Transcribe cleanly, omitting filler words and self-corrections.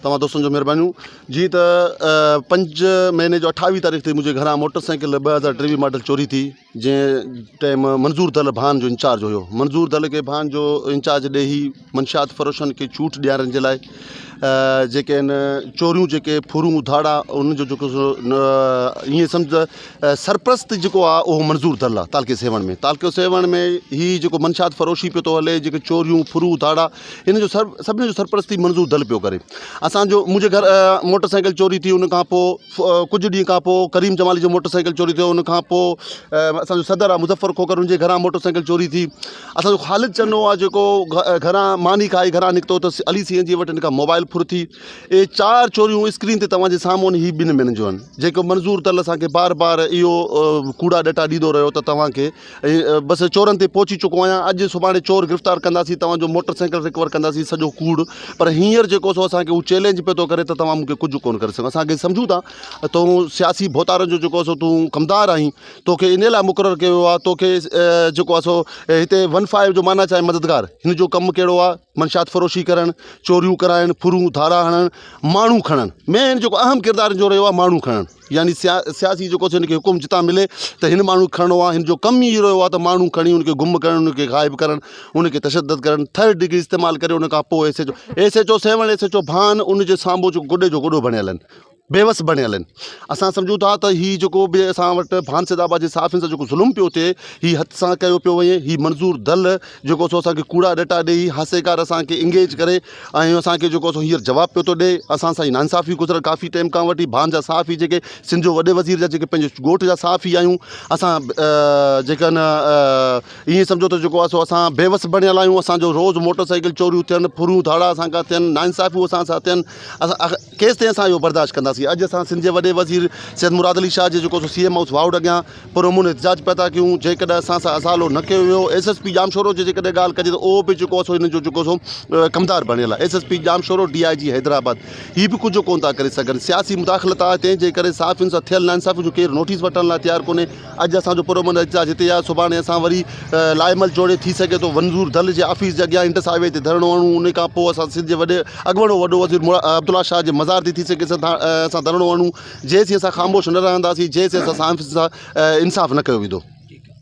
तव्हां दोस्तनि जो महिरबानियूं जी त 5 महीने जो 28 तारीख़ ते मुंहिंजे घरां मोटरसाइकिल 2023 मॉडल चोरी थी। जंहिं टाइम मंज़ूर दल भान जो इंचार्ज हुयो। मंज़ूर दल खे भान जो इंचार्ज ॾेई मंशियात फ़रोशनि खे छूट ॾियारण जे लाइ जेके आहिनि चोरियूं जेके फुरूं धाड़ा उनजो जेको ईअं सम्झ सरप्रस्त जेको आहे उहो मंज़ूर दल आहे तालके सेवण में ही जेको मंशियात फ़रोशी पियो थो हले, जेके चोरियूं फुरूं धाड़ा इन जो सभिनी जो सरप्रस्ती मंज़ूर दल पियो करे। मुंहिंजे घर मोटरसाइकिल चोरी थी, उन खां पोइ कुझु ॾींहं खां पोइ करीम जमाली जो मोटरसाइकिल चोरी थियो। उन खां पोइ असांजो सदर आहे मुज़फ़र खोकर, उनजे घरां मोटरसाइकिल चोरी थी। असांजो ख़ालिद चनो आहे जेको घरां मानी खाई घरां निकितो त अली सीअं जी वटि हिन खां मोबाइल फुर थी। ये 4 चोरियूं स्क्रीन ते तव्हांजे साम्हूं ही 2 महीननि जो आहिनि, जेको मंज़ूर दल असांखे बार बार इहो कूड़ा ॾटा ॾींदो रहियो त तव्हांखे बसि चोरनि ते पहुची चुको आहियां। अॼु सुभाणे चोर गिरफ़्तार कंदासीं, तव्हांजो मोटरसाइकिल रिकवर कंदासीं, सॼो कूड़। पर हींअर जेको सो असांखे उहो चैलेंज पियो थो करे त तव्हां मूंखे कुझु कोन करे सघो। असांखे सम्झूं था तूं सियासी भोतारनि जो जेको सो तूं कमदार आहीं, तोखे इन लाइ मुक़ररु कयो आहे। तोखे जेको आहे सो हिते 15 जो माना चाहे मददगार, हिन जो कमु कहिड़ो आहे? मंशियात फ़रोशी करणु, चोरियूं कराइणु, फुरूं धाड़ा हणणु, माण्हू खणणु। मेन जेको अहम किरदार जो रहियो आहे माण्हू खणणु, यानी सियासी जेको हिनखे हुकुम जितां मिले त हिन माण्हू खणणो आहे। हिन जो कमु ई रहियो आहे त माण्हू खणी उनखे गुम करणु, उनखे ग़ाइबु करणु, उनखे तशद्दद करणु, 3rd डिग्री इस्तेमालु करे उन खां पोइ SHO 7 SHO भान उनजे साम्हूं जो गुॾे जो गुॾो बणियल आहिनि, बेवस बणियल आहिनि। असां सम्झूं था त हीअ जेको बि असां वटि भान सिदाबाद जे साफ़ियुनि सां जेको ज़ुल्म पियो थिए, हीअ हथ सां कयो पियो वञे। हीअ मंज़ूर दल जेको सो असांखे कूड़ा ॾटा ॾेई हासेकार असांखे इंगेज करे ऐं असांखे जेको सो हींअर जवाबु पियो थो ॾिए। असां सां नाइंसाफ़ी गुज़िरियल काफ़ी टाइम खां वठी भान जा साफ़ी जेके सिंध जो वॾे वज़ीर जा जेके पंहिंजे ॻोठ जा साफ़ी आहियूं, असां जेका ईअं सम्झो त जेको आहे सो असां बेवस बणियल आहियूं। असांजो रोज़ु मोटरसाइकिल चोरियूं थियनि, फुरूं धाड़ा असांखां थियनि, नाइंसाफ़ियूं असां सां थियनि। असां केसिताईं असां इहो बर्दाश्त कंदासीं? अॼु असां सिंध जे वॾे वज़ीर सैयद मुराद अली शाह जे जेको सो CM हाउस वाउड अॻियां पुरअमन एहतिजाज पिया था कयूं। जेकॾहिं असां सां असालो न कयो वियो, SSP जामशोरो जे जेकॾहिं ॻाल्हि कजे त उहो बि जेको आहे सो हिन जो जेको सो कमदार बणियल आहे। SSP जामशोरो, DIG हैदराबाद, हीअ बि कुझु कोन था करे सघनि। सियासी मुदाख़लत आहे, तंहिंजे करे साफ़ियुनि सां थियल नाइंसाफ़ियुनि जो केरु नोटिस वठण लाइ तयारु कोन्हे। अॼु असांजो पुरअमन एहतिजाज हिते आहे, सुभाणे असां वरी लाइमल जोड़े थी सघे थो मंज़ूर दल जे ऑफिस जे अॻियां इंटस हाईवे ते धरणो हणूं। उन खां पोइ असां सिंध जे अॻवणो वॾो वज़ीर अब्दुल्ला शाह जे मज़ार ते थी सघे असां धरणो हणूं। जेसीं असां ख़ामोश न रहंदासीं, जेसीं असां इंसाफ़ न कयो वेंदो।